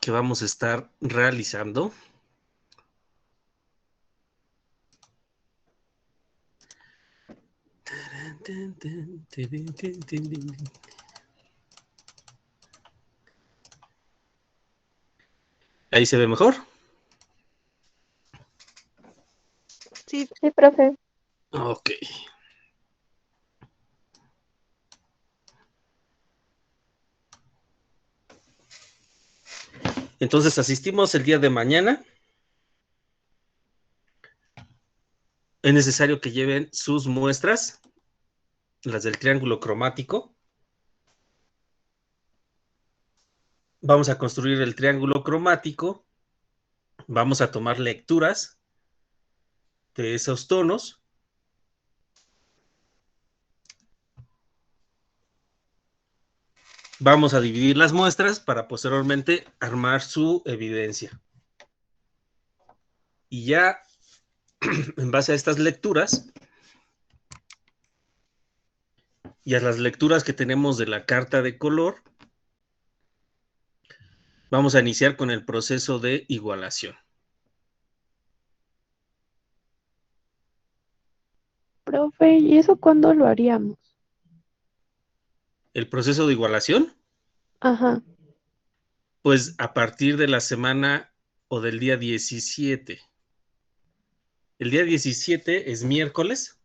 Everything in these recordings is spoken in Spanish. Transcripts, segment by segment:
que vamos a estar realizando. Ahí se ve mejor. Sí, sí, profe. Ok. Entonces asistimos el día de mañana. Es necesario que lleven sus muestras, las del triángulo cromático. Vamos a construir el triángulo cromático. Vamos a tomar lecturas de esos tonos. Vamos a dividir las muestras para posteriormente armar su evidencia. Y ya en base a estas lecturas y a las lecturas que tenemos de la carta de color, vamos a iniciar con el proceso de igualación. Profe, ¿y eso cuándo lo haríamos? El proceso de igualación, Ajá. pues a partir de la semana o del día 17. El día 17 es miércoles.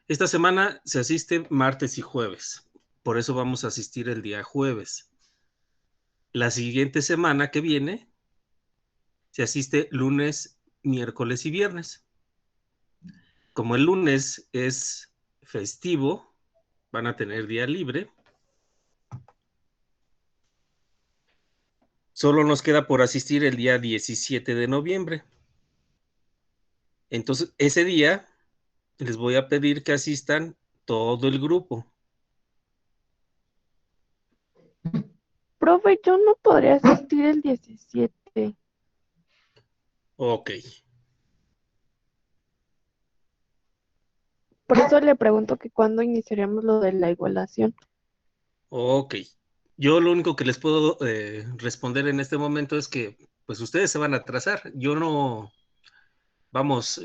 Esta semana se asiste martes y jueves. Por eso vamos a asistir el día jueves. La siguiente semana que viene se asiste lunes, miércoles y viernes. Como el lunes es festivo, van a tener día libre. Solo nos queda por asistir el día 17 de noviembre. Entonces, ese día les voy a pedir que asistan todo el grupo. Profe, yo no podría asistir el 17. Ok, Por eso le pregunto que cuándo iniciaríamos lo de la igualación. ok. Yo lo único que les puedo responder en este momento es que pues ustedes se van a atrasar. Yo no, vamos,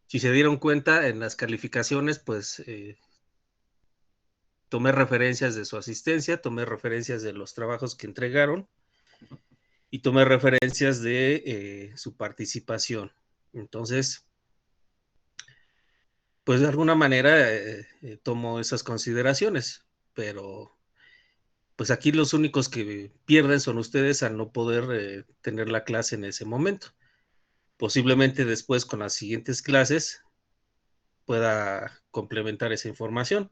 si se dieron cuenta en las calificaciones, pues tomé referencias de su asistencia, tomé referencias de los trabajos que entregaron y tomé referencias de su participación. Entonces, pues de alguna manera tomo esas consideraciones, pero pues aquí los únicos que pierden son ustedes al no poder tener la clase en ese momento. Posiblemente después con las siguientes clases pueda complementar esa información,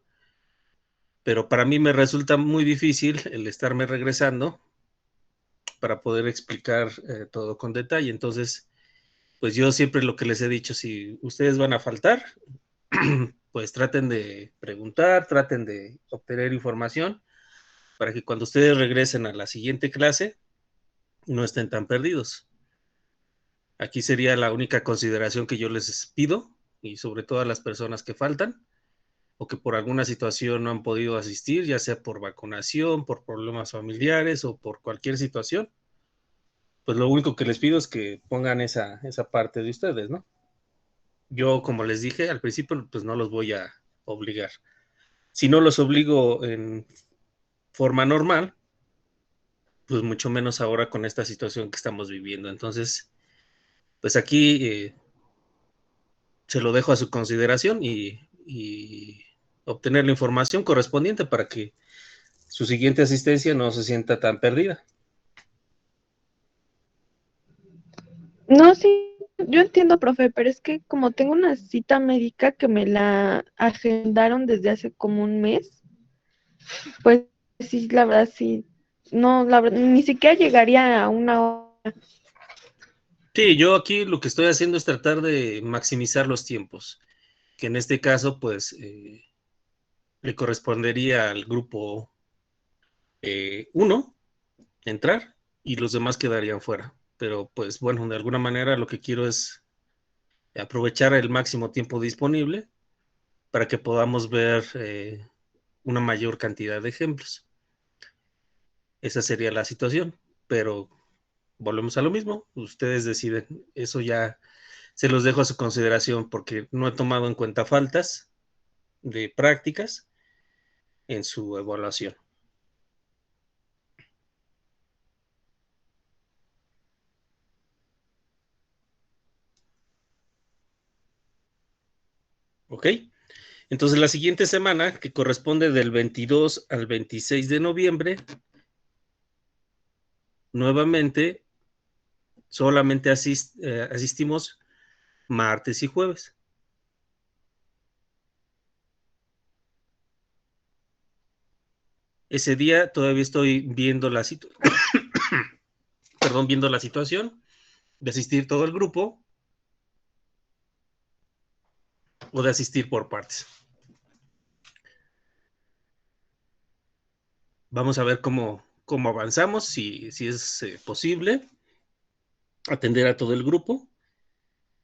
pero para mí me resulta muy difícil el estarme regresando para poder explicar todo con detalle. Entonces, pues yo siempre lo que les he dicho, si ustedes van a faltar, pues traten de preguntar, traten de obtener información para que cuando ustedes regresen a la siguiente clase no estén tan perdidos. Aquí sería la única consideración que yo les pido y sobre todo a las personas que faltan o que por alguna situación no han podido asistir, ya sea por vacunación, por problemas familiares o por cualquier situación, pues lo único que les pido es que pongan esa parte de ustedes, ¿no? Yo, como les dije al principio, pues no los voy a obligar. Si no los obligo en forma normal, pues mucho menos ahora con esta situación que estamos viviendo. Entonces, pues aquí se lo dejo a su consideración y obtener la información correspondiente para que su siguiente asistencia no se sienta tan perdida. No, sí, yo entiendo, profe, pero es que como tengo una cita médica que me la agendaron desde hace como un mes, pues sí, la verdad sí, no, la verdad, ni siquiera llegaría a una hora. Sí, yo aquí lo que estoy haciendo es tratar de maximizar los tiempos, que en este caso, pues, le correspondería al grupo 1 entrar y los demás quedarían fuera. Pero, pues, bueno, de alguna manera lo que quiero es aprovechar el máximo tiempo disponible para que podamos ver una mayor cantidad de ejemplos. Esa sería la situación, pero volvemos a lo mismo, ustedes deciden, eso ya se los dejo a su consideración porque no he tomado en cuenta faltas de prácticas en su evaluación. ¿Ok? Entonces la siguiente semana, que corresponde del 22 al 26 de noviembre, nuevamente solamente asistimos martes y jueves. Ese día todavía estoy viendo viendo la situación de asistir todo el grupo o de asistir por partes. Vamos a ver cómo avanzamos, si es posible atender a todo el grupo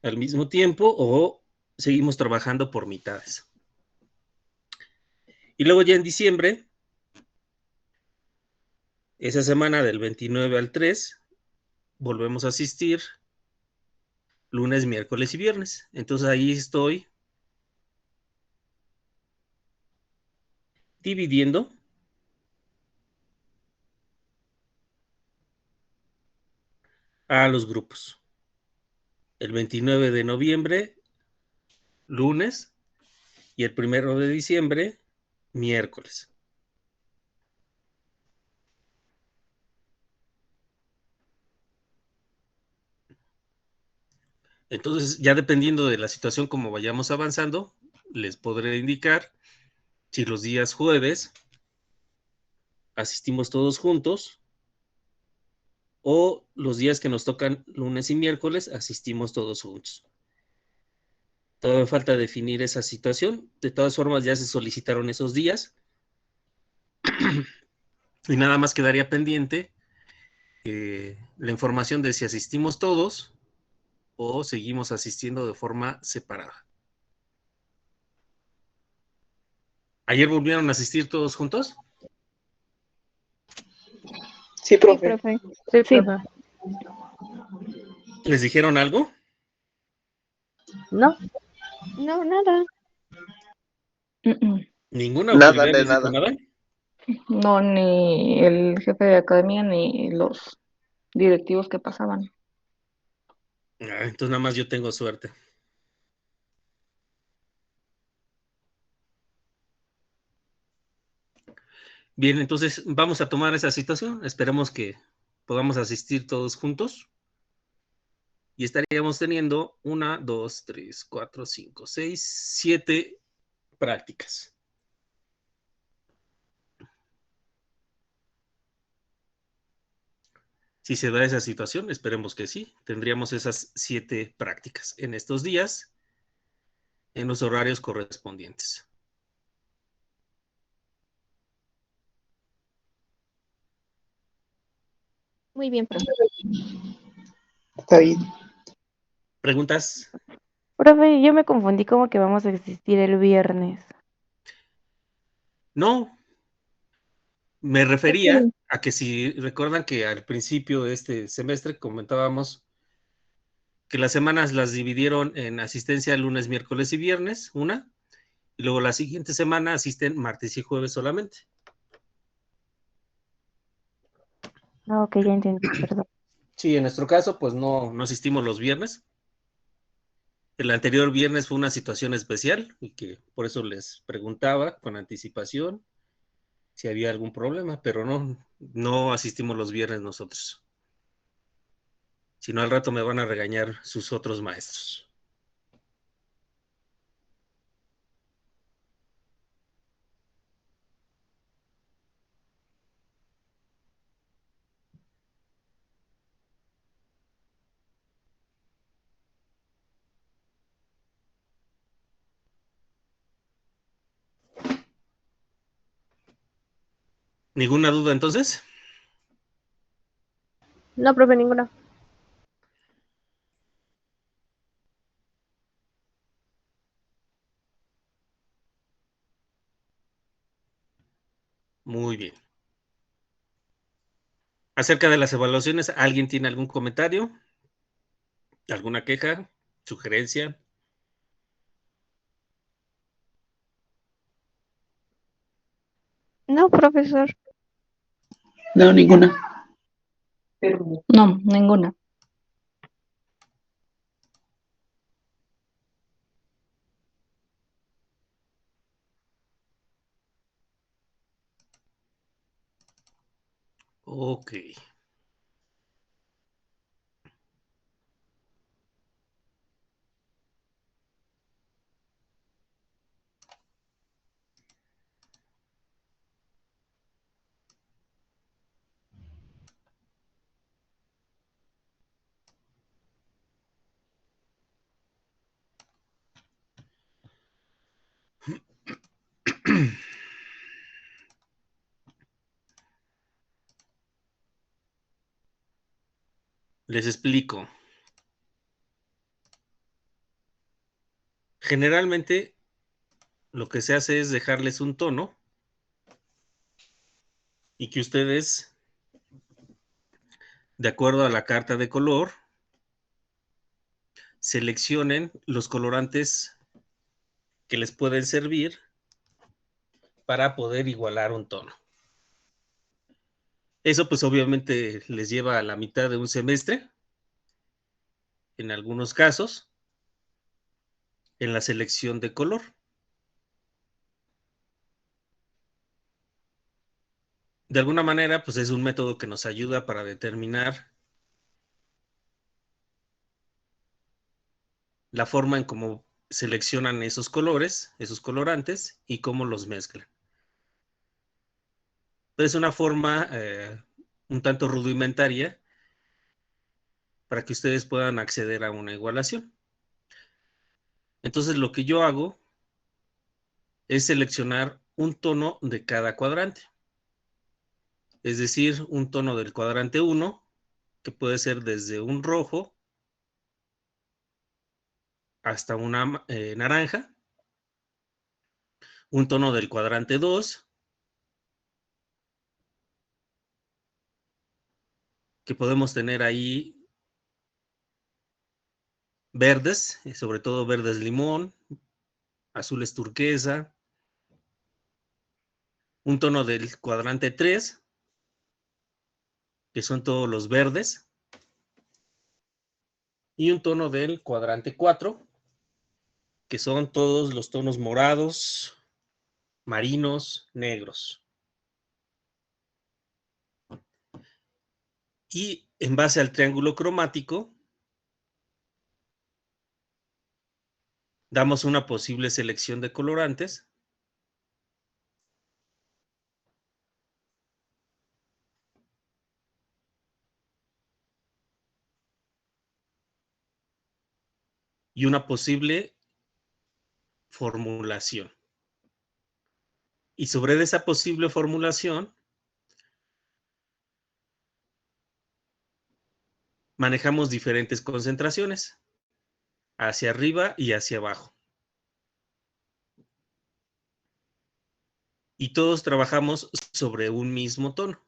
al mismo tiempo o seguimos trabajando por mitades. Y luego ya en diciembre, esa semana del 29 al 3, volvemos a asistir lunes, miércoles y viernes. Entonces ahí estoy dividiendo a los grupos. El 29 de noviembre, lunes, y el 1 de diciembre, miércoles. Entonces, ya dependiendo de la situación como vayamos avanzando, les podré indicar si los días jueves asistimos todos juntos o los días que nos tocan lunes y miércoles asistimos todos juntos. Todavía falta definir esa situación. De todas formas, ya se solicitaron esos días y nada más quedaría pendiente la información de si asistimos todos o seguimos asistiendo de forma separada. ¿Ayer volvieron a asistir todos juntos? Sí, Sí, profe. profe. Sí, Sí. profe. ¿Les dijeron algo? No. No, nada. ¿Ninguna Nada autoridad de les dijo nada. nada? No, ni el jefe de academia ni los directivos que pasaban. Entonces nada más yo tengo suerte. Bien, entonces vamos a tomar esa situación. Esperemos que podamos asistir todos juntos y estaríamos teniendo 1, 2, 3, 4, 5, 6, 7 prácticas. Si se da esa situación, esperemos que sí, tendríamos esas 7 prácticas en estos días, en los horarios correspondientes. Muy bien, profe. Está bien. ¿Preguntas? Profe, yo me confundí como que vamos a existir el viernes. No, me refería a que si recuerdan que al principio de este semestre comentábamos que las semanas las dividieron en asistencia lunes, miércoles y viernes, una, y luego la siguiente semana asisten martes y jueves solamente. Ah, ok, ya entendí, perdón. Sí, en nuestro caso, pues no asistimos los viernes. El anterior viernes fue una situación especial y que por eso les preguntaba con anticipación si había algún problema, pero no asistimos los viernes nosotros. Si no, al rato me van a regañar sus otros maestros. ¿Ninguna duda entonces? No, profe, ninguna. Muy bien. Acerca de las evaluaciones, ¿alguien tiene algún comentario? ¿Alguna queja? ¿Sugerencia? No, profesor. No, ninguna. No, ninguna. Ok. Les explico. Generalmente lo que se hace es dejarles un tono y que ustedes, de acuerdo a la carta de color, seleccionen los colorantes que les pueden servir para poder igualar un tono. Eso pues obviamente les lleva a la mitad de un semestre, en algunos casos, en la selección de color. De alguna manera, pues es un método que nos ayuda para determinar la forma en cómo seleccionan esos colores, esos colorantes y cómo los mezclan. Pero es una forma un tanto rudimentaria para que ustedes puedan acceder a una igualación. Entonces lo que yo hago es seleccionar un tono de cada cuadrante. Es decir, un tono del cuadrante 1, que puede ser desde un rojo hasta una naranja. Un tono del cuadrante 2, que podemos tener ahí verdes, sobre todo verdes limón, azules turquesa. Un tono del cuadrante 3, que son todos los verdes. Y un tono del cuadrante 4, que son todos los tonos morados, marinos, negros. Y en base al triángulo cromático, damos una posible selección de colorantes. Y una posible formulación. Y sobre esa posible formulación, manejamos diferentes concentraciones, hacia arriba y hacia abajo. Y todos trabajamos sobre un mismo tono.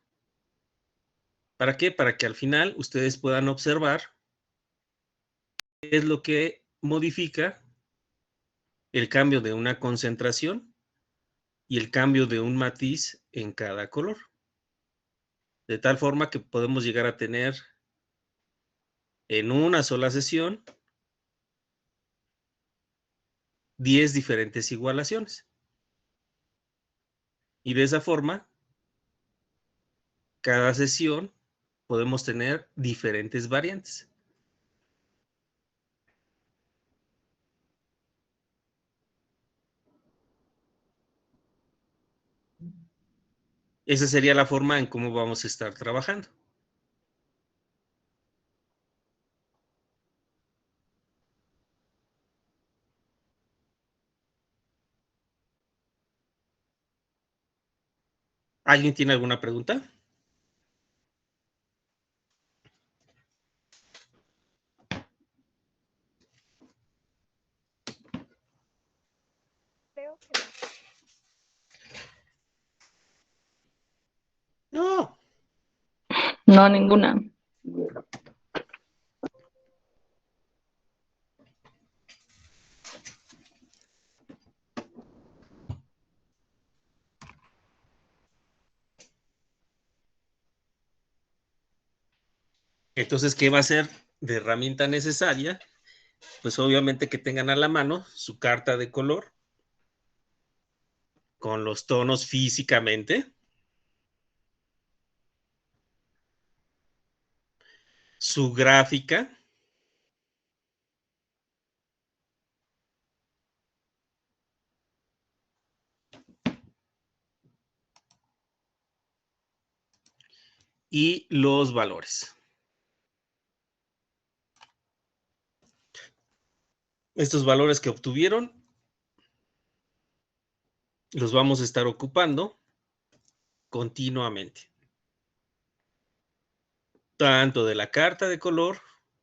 ¿Para qué? Para que al final ustedes puedan observar qué es lo que modifica el cambio de una concentración y el cambio de un matiz en cada color. De tal forma que podemos llegar a tener en una sola sesión 10 diferentes igualaciones. Y de esa forma, cada sesión podemos tener diferentes variantes. Esa sería la forma en cómo vamos a estar trabajando. ¿Alguien tiene alguna pregunta? Creo que No. No, ninguna. Entonces, ¿qué va a ser de herramienta necesaria? Pues obviamente que tengan a la mano su carta de color con los tonos físicamente, su gráfica, y los valores. Estos valores que obtuvieron los vamos a estar ocupando continuamente, tanto de la carta de color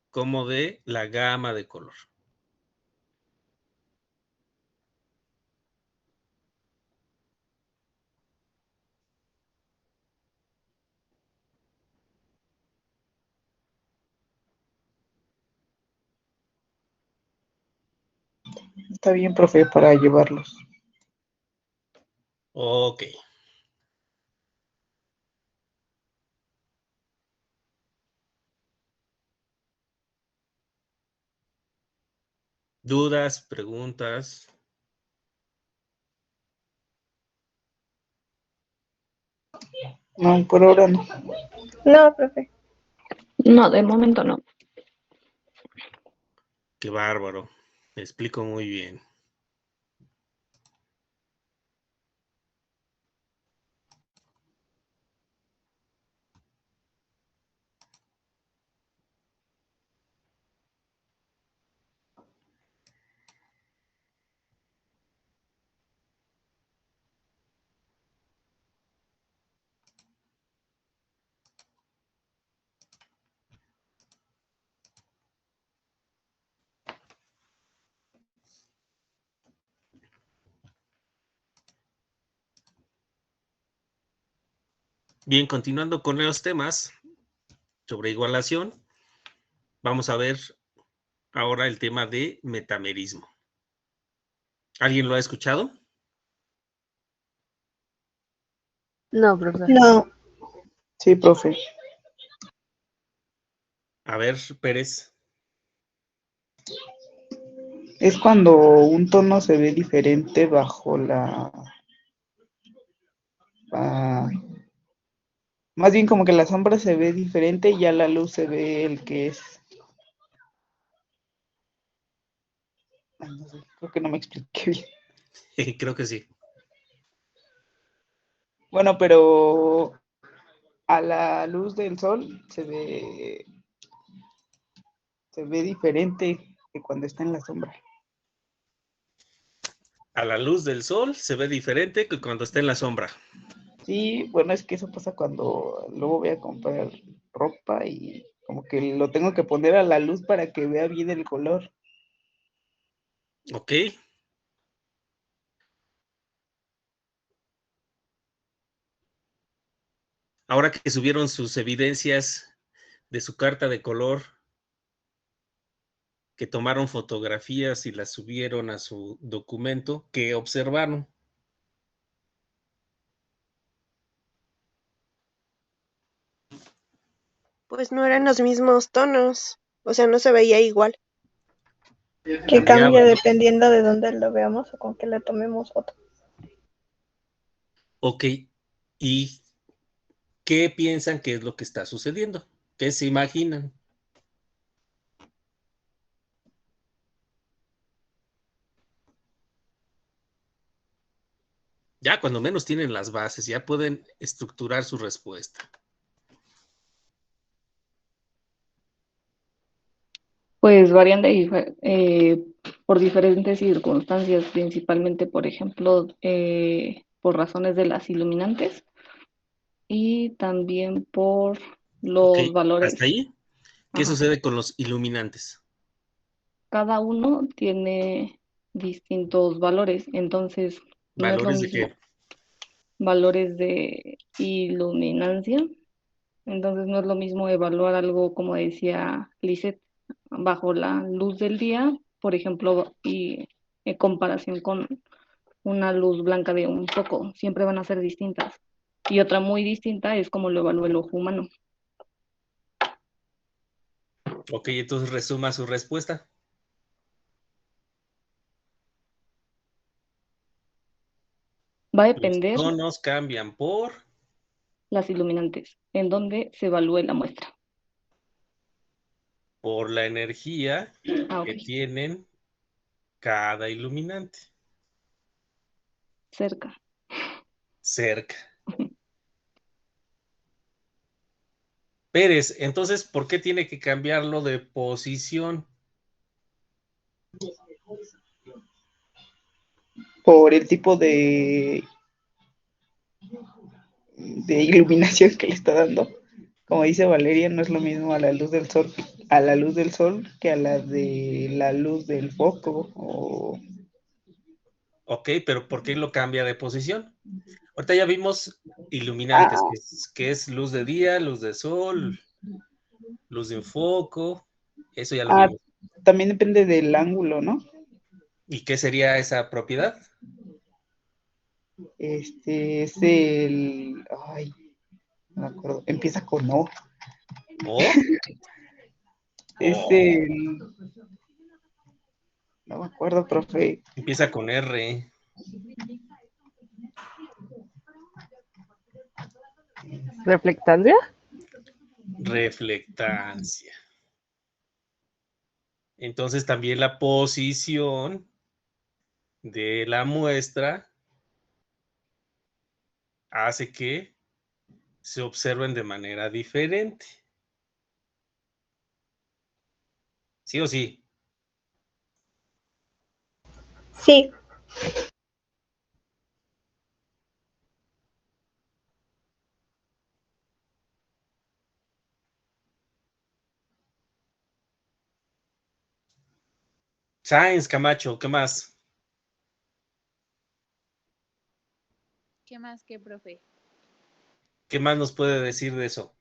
como de la gama de color. Está bien, profe, para llevarlos. Ok. ¿Dudas, preguntas? No, por ahora no. No, profe. No, de momento no. Qué bárbaro. Me explico muy bien. Bien, continuando con los temas sobre igualación, vamos a ver ahora el tema de metamerismo. ¿Alguien lo ha escuchado? No, profe. No. Sí, profe. A ver, Pérez. Es cuando un tono se ve diferente bajo ah, más bien como que la sombra se ve diferente y ya la luz se ve el que es. No sé, creo que no me expliqué bien. Creo que sí. Bueno, pero a la luz del sol se ve diferente que cuando está en la sombra. A la luz del sol se ve diferente que cuando está en la sombra. Sí, bueno, es que eso pasa cuando luego voy a comprar ropa y como que lo tengo que poner a la luz para que vea bien el color. Ok. Ahora que subieron sus evidencias de su carta de color, que tomaron fotografías y las subieron a su documento, ¿qué observaron? Pues no eran los mismos tonos, o sea, no se veía igual. Que Cambiaba, cambia ¿no? dependiendo de dónde lo veamos o con qué le tomemos foto. Ok. ¿Y qué piensan que es lo que está sucediendo? ¿Qué se imaginan? Ya cuando menos tienen las bases, ya pueden estructurar su respuesta. Pues varían por diferentes circunstancias, principalmente, por ejemplo, por razones de las iluminantes y también por Ok, los hasta valores. ahí. ¿Qué Ajá. sucede con los iluminantes? Cada uno tiene distintos valores, entonces no es lo ¿Valores de mismo qué? valores de iluminancia Entonces no es lo mismo evaluar algo, como decía Lisette, bajo la luz del día, por ejemplo, y en comparación con una luz blanca de un foco, siempre van a ser distintas. Y otra muy distinta es como lo evalúa el ojo humano. Ok, entonces resuma su respuesta. Va a Los depender tonos cambian las iluminantes, en donde se evalúe la muestra. por la energía Ah, que ok. tienen cada iluminante Cerca. cerca. Pérez, entonces, ¿por qué tiene que cambiarlo de posición? Por el tipo de iluminación que le está dando. Como dice Valeria, no es lo mismo a la luz del sol, que a la de la luz del foco. Ok, pero ¿por qué lo cambia de posición? Ahorita ya vimos iluminantes, Ah, que es luz de día, luz de sol, luz de un foco, eso ya lo ah, vimos. también depende del ángulo, ¿no? ¿Y qué sería esa propiedad? Es el. Ay, no me acuerdo. Empieza con O. ¿O? Es el. No me acuerdo, profe. Empieza con R, ¿Reflectancia? reflectancia. Entonces también la posición de la muestra hace que se observen de manera diferente. ¿Sí o sí? Sí, Sáenz Camacho, ¿qué más? ¿Qué más que, profe? ¿Qué más nos puede decir de eso?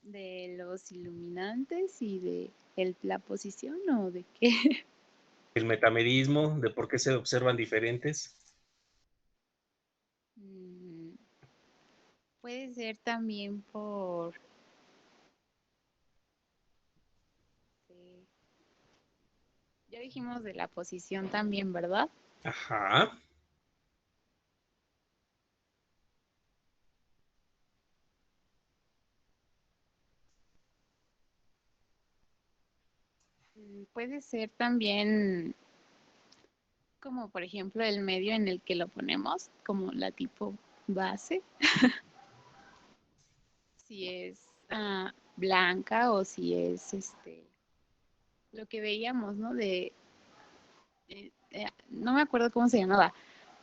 ¿De los iluminantes y de la posición o de qué? El metamerismo, de por qué se observan diferentes. Mm, Puede ser también por... Ya dijimos de la posición también, ¿verdad? Ajá. Puede ser también como, por ejemplo, el medio en el que lo ponemos, como la tipo base, si es blanca o si es lo que veíamos, ¿no? No me acuerdo cómo se llamaba,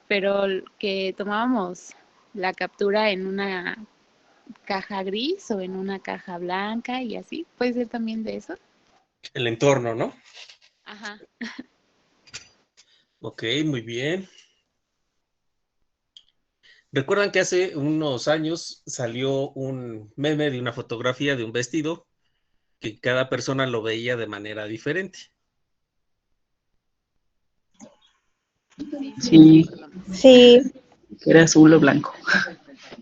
pero que tomábamos la captura en una caja gris o en una caja blanca y así. Puede ser también de eso. El entorno, ¿no? Ajá. Ok, muy bien. ¿Recuerdan que hace unos años salió un meme de una fotografía de un vestido que cada persona lo veía de manera diferente? Sí, sí, lo Sí, recordamos. sí. era azul o blanco.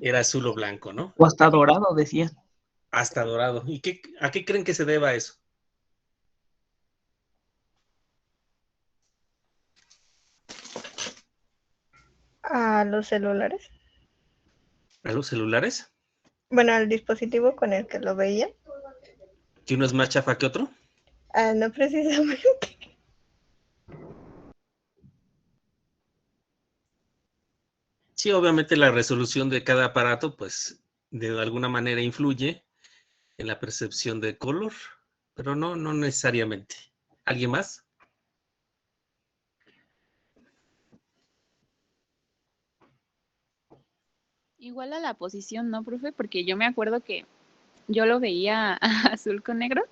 Era azul o blanco, ¿no? O hasta dorado, decía. Hasta dorado. ¿Y a qué creen que se deba eso? A los celulares. ¿A los celulares? Bueno, al dispositivo con el que lo veía. ¿Que uno es más chafa que otro? Ah, no precisamente. Sí, obviamente la resolución de cada aparato, pues, de alguna manera influye en la percepción de color, pero no necesariamente. ¿Alguien más? Igual a la posición, ¿no, profe? Porque yo me acuerdo que yo lo veía azul con negro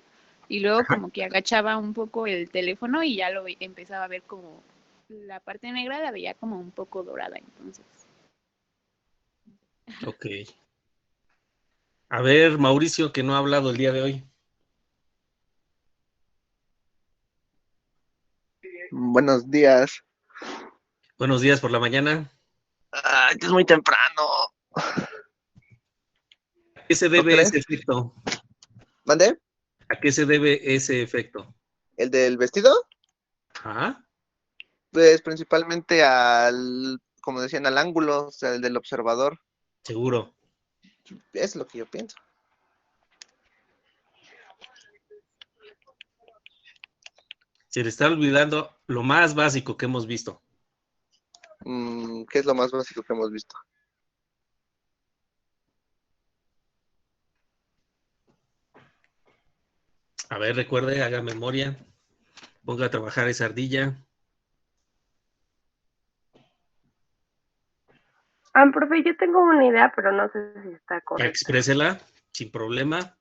y luego como que agachaba un poco el teléfono y ya empezaba a ver como la parte negra la veía como un poco dorada, entonces. Ok. A ver, Mauricio, que no ha hablado el día de hoy. Buenos días. Buenos días por la mañana. Ay, es muy temprano. ¿A qué se ¿No debe crees? ese efecto? ¿Mande? ¿A qué se debe ese efecto? ¿El del vestido? Ajá. Pues principalmente al, como decían, al ángulo, o sea, el del observador. Seguro. Es lo que yo pienso. Se le está olvidando lo más básico que hemos visto. ¿Qué es lo más básico que hemos visto? A ver, recuerde, haga memoria. Ponga a trabajar esa ardilla. Profe, yo tengo una idea, pero no sé si está correcta. Exprésela sin problema.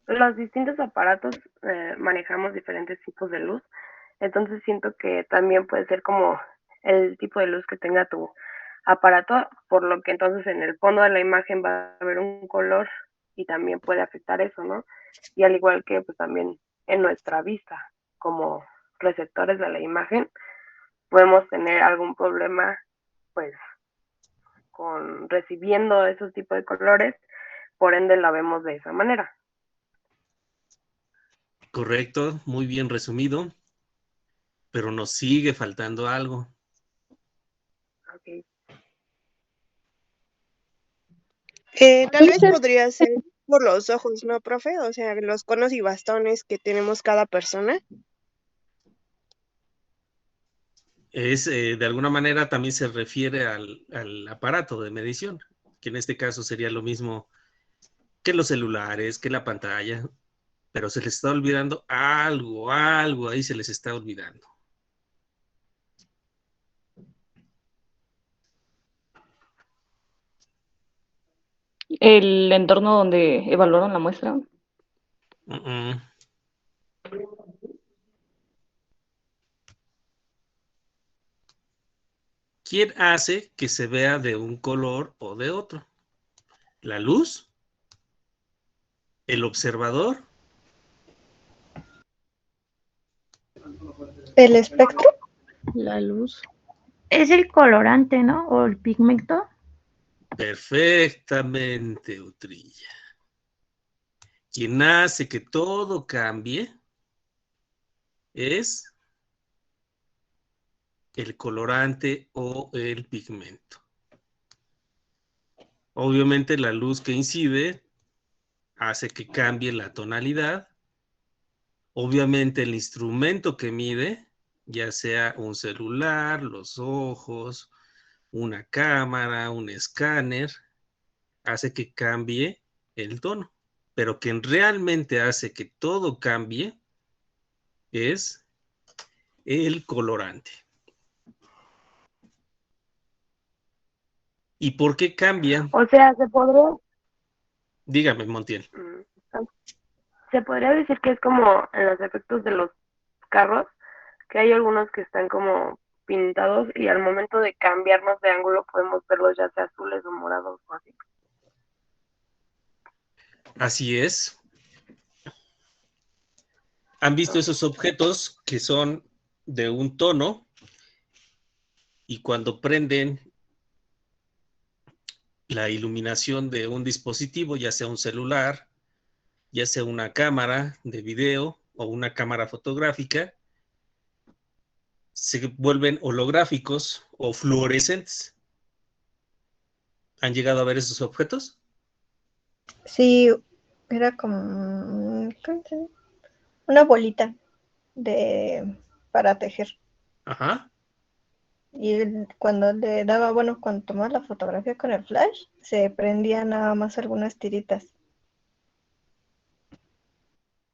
Los distintos aparatos manejamos diferentes tipos de luz, entonces siento que también puede ser como el tipo de luz que tenga tu aparato, por lo que entonces en el fondo de la imagen va a haber un color y también puede afectar eso, ¿no? Y al igual que pues también en nuestra vista, como receptores de la imagen, podemos tener algún problema pues con recibiendo esos tipos de colores, por ende la vemos de esa manera. Correcto, muy bien resumido. Pero nos sigue faltando algo. Okay. Tal vez podría ser por los ojos, ¿no, profe? O sea, los conos y bastones que tenemos cada persona. Es, de alguna manera también se refiere al aparato de medición, que en este caso sería lo mismo que los celulares, que la pantalla, pero se les está olvidando algo ahí se les está olvidando. El entorno donde evaluaron la muestra. Uh-uh. ¿Quién hace que se vea de un color o de otro? ¿La luz? ¿El observador? ¿El espectro? La luz. Es el colorante, ¿no? O el pigmento. Perfectamente, Utrilla. Quien hace que todo cambie es el colorante o el pigmento. Obviamente la luz que incide hace que cambie la tonalidad. Obviamente el instrumento que mide, ya sea un celular, los ojos, una cámara, un escáner, hace que cambie el tono. Pero quien realmente hace que todo cambie es el colorante. ¿Y por qué cambia? O sea, se podría, Dígame, Montiel. se podría decir que es como en los efectos de los carros, que hay algunos que están como pintados y al momento de cambiarnos de ángulo podemos verlos ya sea azules o morados o así. Así es. ¿Han visto esos objetos que son de un tono y cuando prenden la iluminación de un dispositivo, ya sea un celular, ya sea una cámara de video o una cámara fotográfica, se vuelven holográficos o fluorescentes? ¿Han llegado a ver esos objetos? Sí, era como una bolita de para tejer. Ajá. Y cuando le daba, bueno, cuando tomaba la fotografía con el flash, se prendían nada más algunas tiritas.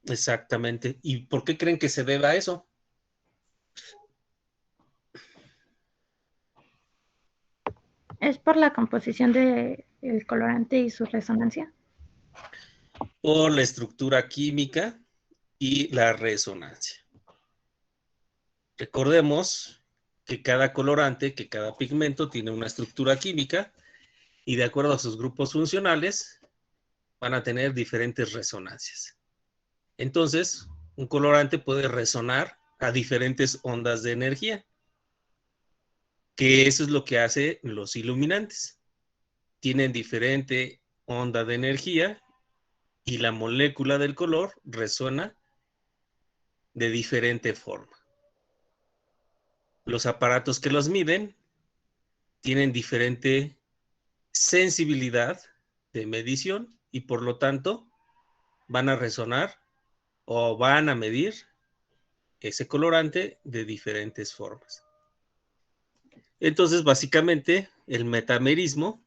Exactamente. ¿Y por qué creen que se deba a eso? Es por la composición del colorante y su resonancia. Por la estructura química y la resonancia. Recordemos que cada colorante, que cada pigmento tiene una estructura química y de acuerdo a sus grupos funcionales van a tener diferentes resonancias. Entonces, un colorante puede resonar a diferentes ondas de energía, que eso es lo que hace los iluminantes. Tienen diferente onda de energía y la molécula del color resuena de diferente forma. Los aparatos que los miden tienen diferente sensibilidad de medición y por lo tanto van a resonar o van a medir ese colorante de diferentes formas. Entonces, básicamente, el metamerismo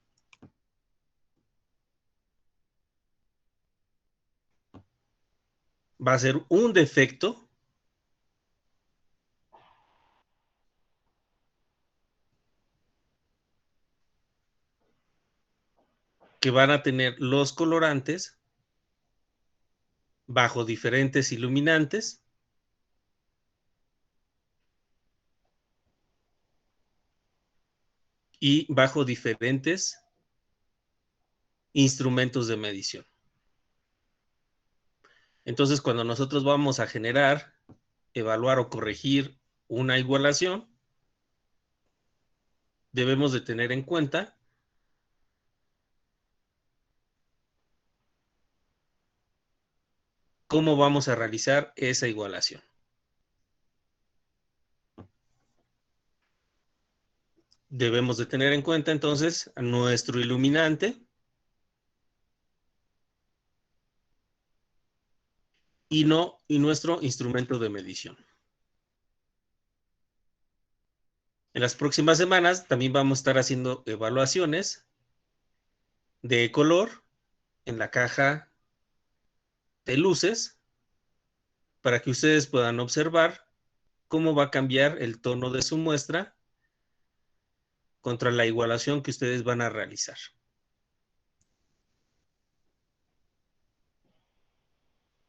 va a ser un defecto que van a tener los colorantes bajo diferentes iluminantes y bajo diferentes instrumentos de medición. Entonces, cuando nosotros vamos a generar, evaluar o corregir una igualación, debemos de tener en cuenta cómo vamos a realizar esa igualación. Debemos de tener en cuenta entonces nuestro iluminante y nuestro instrumento de medición. En las próximas semanas también vamos a estar haciendo evaluaciones de color en la caja de luces para que ustedes puedan observar cómo va a cambiar el tono de su muestra contra la igualación que ustedes van a realizar.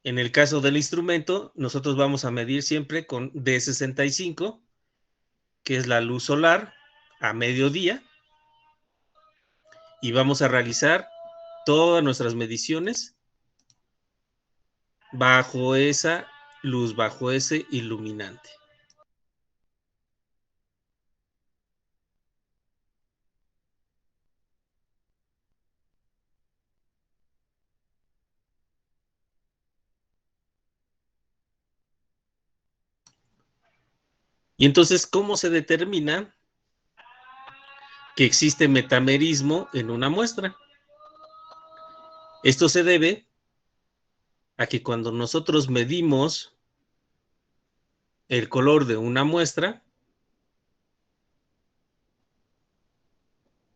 En el caso del instrumento, nosotros vamos a medir siempre con D65, que es la luz solar a mediodía, y vamos a realizar todas nuestras mediciones bajo esa luz, bajo ese iluminante. Y entonces, ¿cómo se determina que existe metamerismo en una muestra? Esto se debe a que cuando nosotros medimos el color de una muestra,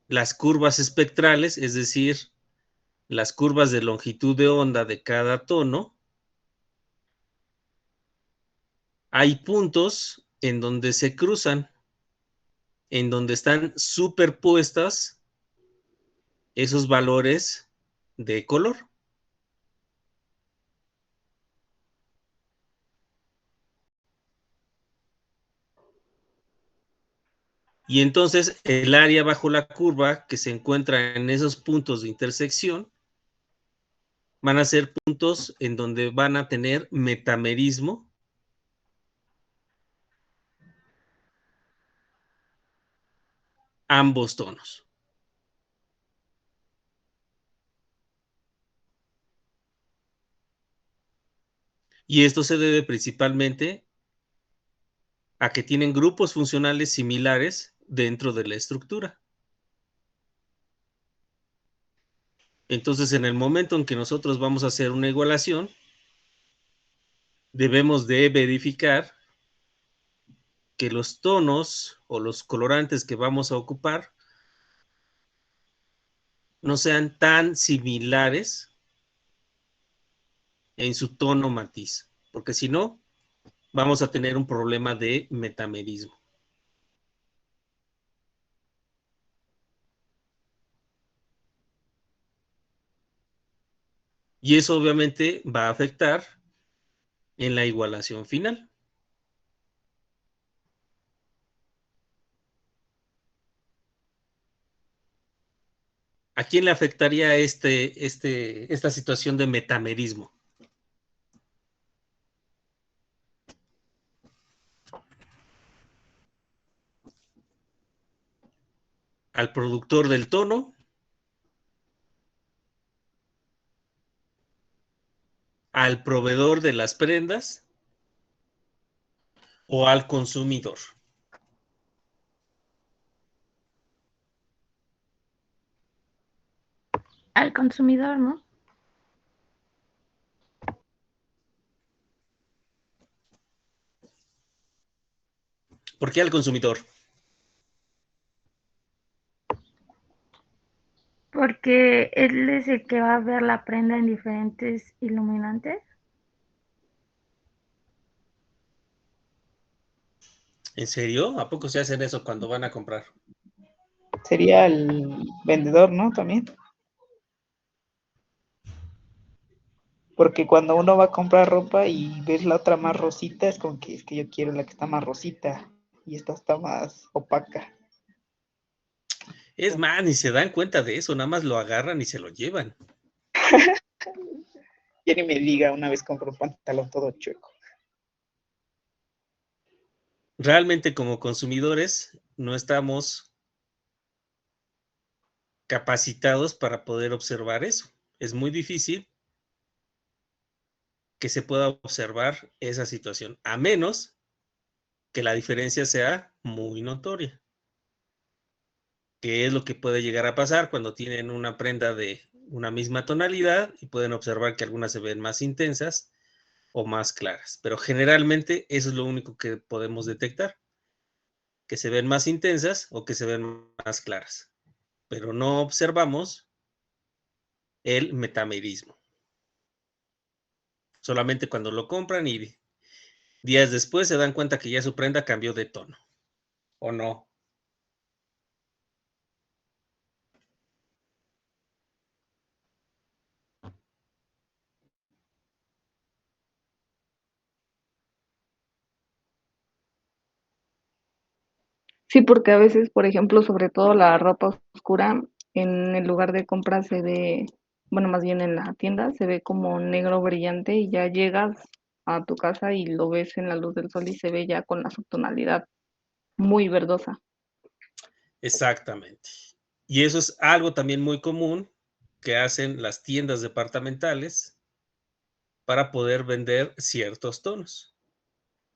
las curvas espectrales, es decir, las curvas de longitud de onda de cada tono, hay puntos en donde se cruzan, en donde están superpuestas esos valores de color. Y entonces el área bajo la curva que se encuentra en esos puntos de intersección van a ser puntos en donde van a tener metamerismo ambos tonos. Y esto se debe principalmente a que tienen grupos funcionales similares dentro de la estructura. Entonces, en el momento en que nosotros vamos a hacer una igualación, debemos de verificar que los tonos o los colorantes que vamos a ocupar no sean tan similares en su tono matiz, porque si no, vamos a tener un problema de metamerismo. Y eso obviamente va a afectar en la igualación final. ¿A quién le afectaría esta situación de metamerismo? ¿Al productor del tono? ¿Al proveedor de las prendas? ¿O al consumidor? Al consumidor, ¿no? ¿Por qué al consumidor? Porque él es el que va a ver la prenda en diferentes iluminantes. ¿En serio? ¿A poco se hacen eso cuando van a comprar? Sería el vendedor, ¿no? También. Porque cuando uno va a comprar ropa y ves la otra más rosita, es como que es que yo quiero la que está más rosita y esta está más opaca. Es más, ni se dan cuenta de eso, nada más lo agarran y se lo llevan. Ya ni me diga, una vez compré un pantalón todo chueco. Realmente como consumidores no estamos capacitados para poder observar eso. Es muy difícil que se pueda observar esa situación, a menos que la diferencia sea muy notoria. ¿Qué es lo que puede llegar a pasar cuando tienen una prenda de una misma tonalidad y pueden observar que algunas se ven más intensas o más claras? Pero generalmente eso es lo único que podemos detectar, que se ven más intensas o que se ven más claras, pero no observamos el metamerismo. Solamente cuando lo compran y días después se dan cuenta que ya su prenda cambió de tono, ¿o no? Sí, porque a veces, por ejemplo, sobre todo la ropa oscura, en el lugar de compra se ve, bueno, más bien en la tienda, se ve como negro brillante y ya llegas a tu casa y lo ves en la luz del sol y se ve ya con la subtonalidad muy verdosa. Exactamente. Y eso es algo también muy común que hacen las tiendas departamentales para poder vender ciertos tonos.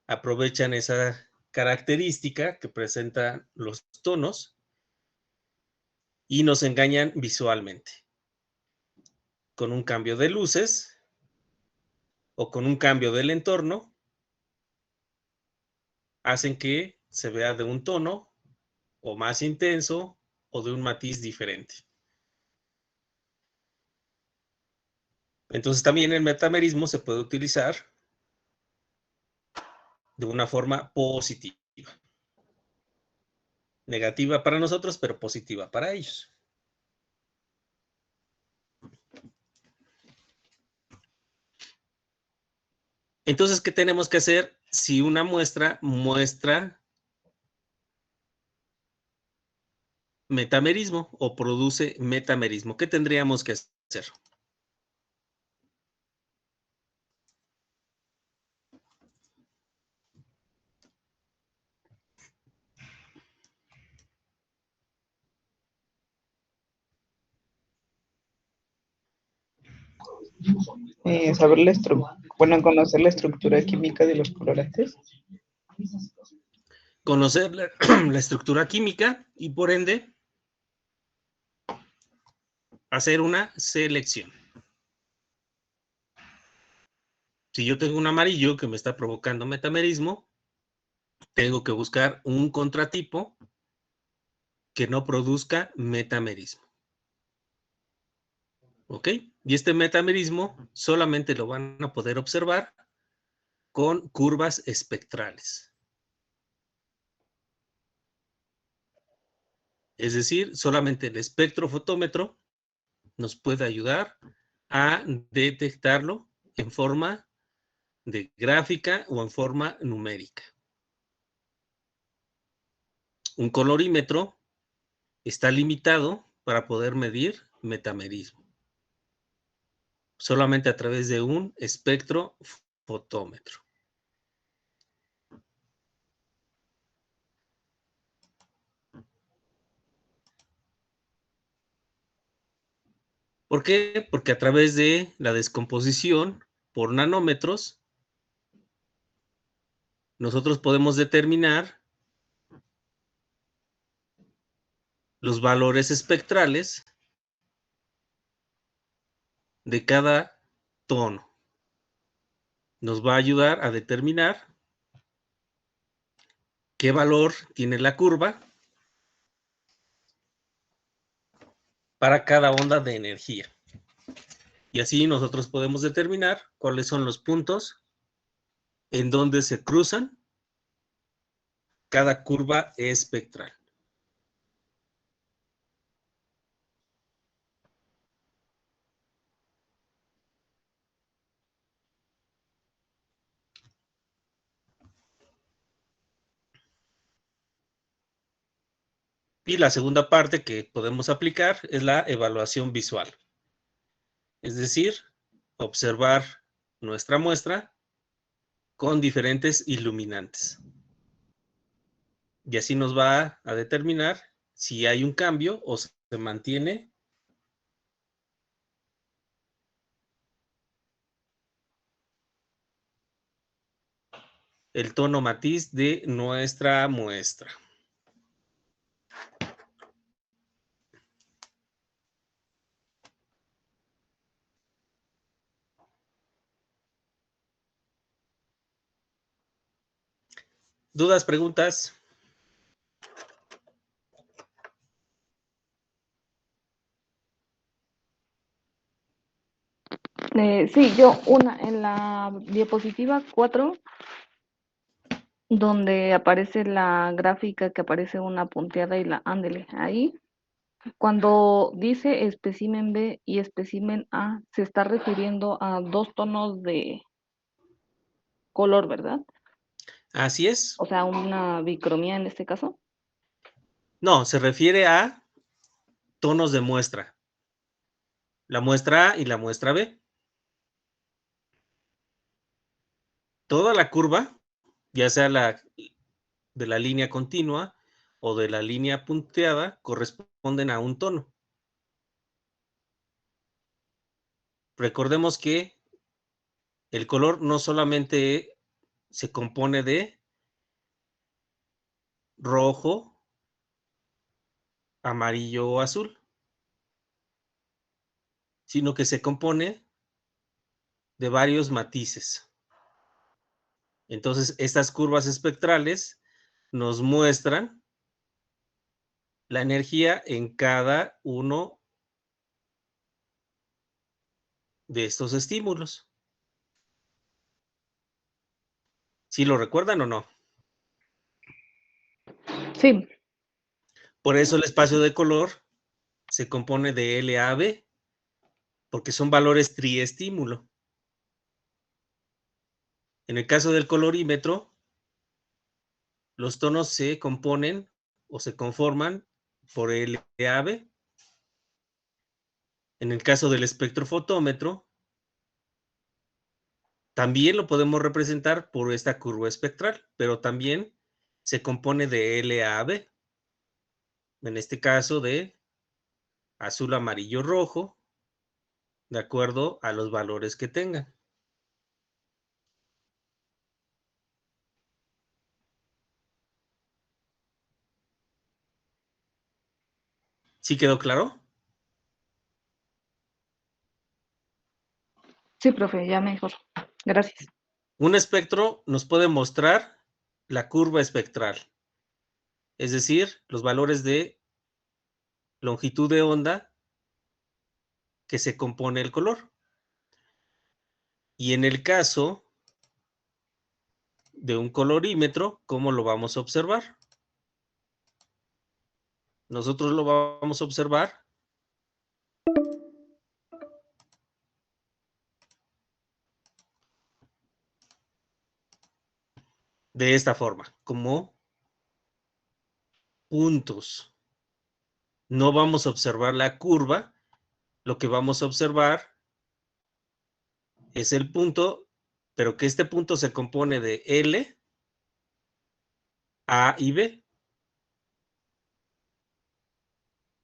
Aprovechan esa característica que presentan los tonos y nos engañan visualmente con un cambio de luces o con un cambio del entorno, hacen que se vea de un tono o más intenso o de un matiz diferente. Entonces también el metamerismo se puede utilizar de una forma positiva. Negativa para nosotros, pero positiva para ellos. Entonces, ¿qué tenemos que hacer si una muestra muestra metamerismo o produce metamerismo? ¿Qué tendríamos que hacer? Saber conocer la estructura química de los colorantes. Conocer la estructura química y por ende hacer una selección. Si yo tengo un amarillo que me está provocando metamerismo, tengo que buscar un contratipo que no produzca metamerismo. ¿Ok? Y este metamerismo solamente lo van a poder observar con curvas espectrales. Es decir, solamente el espectrofotómetro nos puede ayudar a detectarlo en forma de gráfica o en forma numérica. Un colorímetro está limitado para poder medir metamerismo. Solamente a través de un espectrofotómetro. ¿Por qué? Porque a través de la descomposición por nanómetros, nosotros podemos determinar los valores espectrales de cada tono. Nos va a ayudar a determinar qué valor tiene la curva para cada onda de energía. Y así nosotros podemos determinar cuáles son los puntos en donde se cruzan cada curva espectral. Y la segunda parte que podemos aplicar es la evaluación visual. Es decir, observar nuestra muestra con diferentes iluminantes. Y así nos va a determinar si hay un cambio o se mantiene el tono matiz de nuestra muestra. ¿Dudas, preguntas? Sí, yo en la diapositiva 4, donde aparece la gráfica que aparece una punteada y la ándele ahí. Cuando dice espécimen B y espécimen A, se está refiriendo a 2 tonos de color, ¿verdad? Así es. O sea, una bicromía en este caso. No, se refiere a tonos de muestra. La muestra A y la muestra B. Toda la curva, ya sea de la línea continua o de la línea punteada, corresponden a un tono. Recordemos que el color no solamente se compone de rojo, amarillo o azul, sino que se compone de varios matices. Entonces, estas curvas espectrales nos muestran la energía en cada uno de estos estímulos. ¿Sí lo recuerdan o no? Sí. Por eso el espacio de color se compone de LAB, porque son valores triestímulo. En el caso del colorímetro, los tonos se componen o se conforman por LAB. En el caso del espectrofotómetro, también lo podemos representar por esta curva espectral, pero también se compone de LAB. En este caso de azul, amarillo, rojo, de acuerdo a los valores que tengan. ¿Sí quedó claro? Sí, profe, ya mejor. Gracias. Un espectro nos puede mostrar la curva espectral, es decir, los valores de longitud de onda que se compone el color. Y en el caso de un colorímetro, ¿cómo lo vamos a observar? Nosotros lo vamos a observar de esta forma, como puntos. No vamos a observar la curva, lo que vamos a observar es el punto, pero que este punto se compone de L, A y B.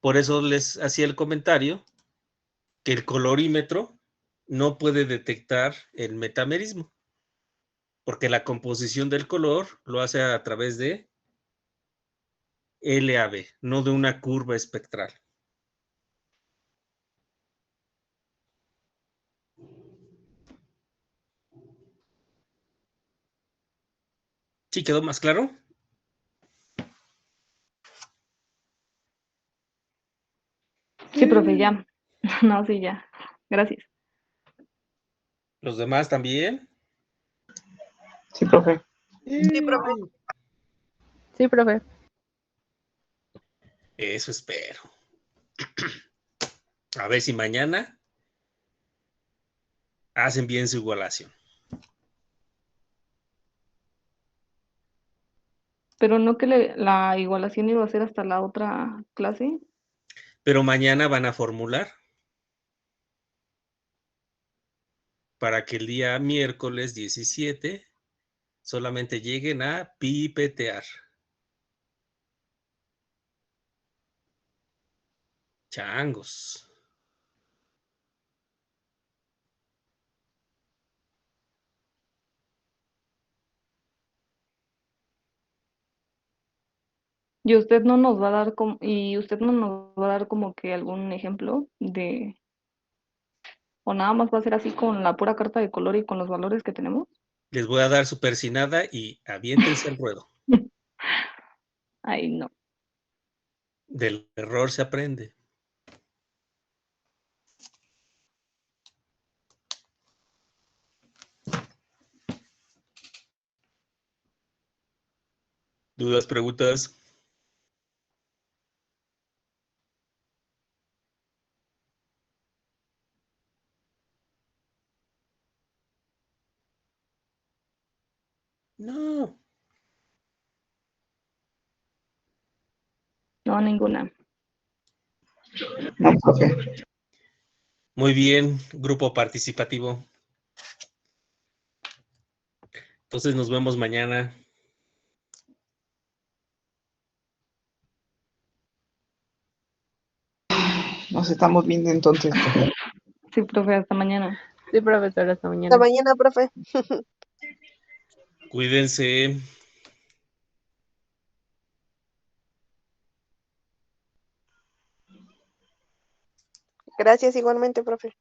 Por eso les hacía el comentario que el colorímetro no puede detectar el metamerismo, porque la composición del color lo hace a través de LAB, no de una curva espectral. ¿Sí quedó más claro? Sí, profe, ya. No, sí, ya. Gracias. ¿Los demás también? Sí, profe. Sí, profe. Sí, profe. Eso espero. A ver si mañana hacen bien su igualación. Pero no que la igualación iba a ser hasta la otra clase. Pero mañana van a formular para que el día miércoles 17 solamente lleguen a pipetear. Changos. Y usted no nos va a dar usted no nos va a dar como que algún ejemplo de, o nada más va a ser así con la pura carta de color y con los valores que tenemos. Les voy a dar su persinada y aviéntense al ruedo. Ay, no. Del error se aprende. ¿Dudas, preguntas? No. No, ninguna. No, profe. Muy bien, grupo participativo. Entonces nos vemos mañana. Nos estamos viendo entonces, profe. Sí, profe, hasta mañana. Sí, profesor, hasta Hasta mañana. mañana, profe. Cuídense. Gracias igualmente, profe.